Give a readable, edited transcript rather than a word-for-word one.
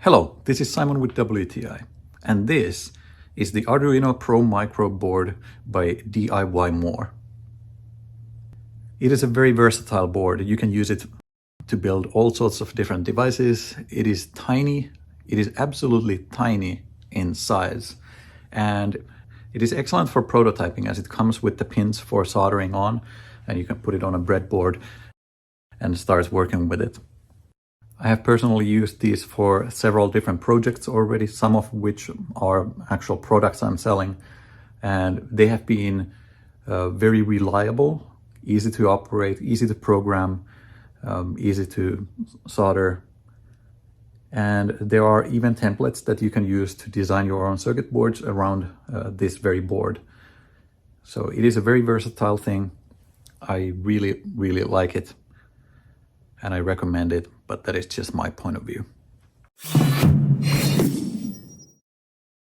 Hello, this is Simon with WTI, and this is the Arduino Pro Micro board by diymore. It is a very versatile board. You can use it to build all sorts of different devices. It is tiny. It is absolutely tiny in size, and it is excellent for prototyping as it comes with the pins for soldering on, and you can put it on a breadboard and start working with it. I have personally used these for several different projects already, some of which are actual products I'm selling, and they have been very reliable, easy to operate, easy to program, easy to solder. And there are even templates that you can use to design your own circuit boards around this very board. So it is a very versatile thing. I really, really like it, and I recommend it, but that is just my point of view.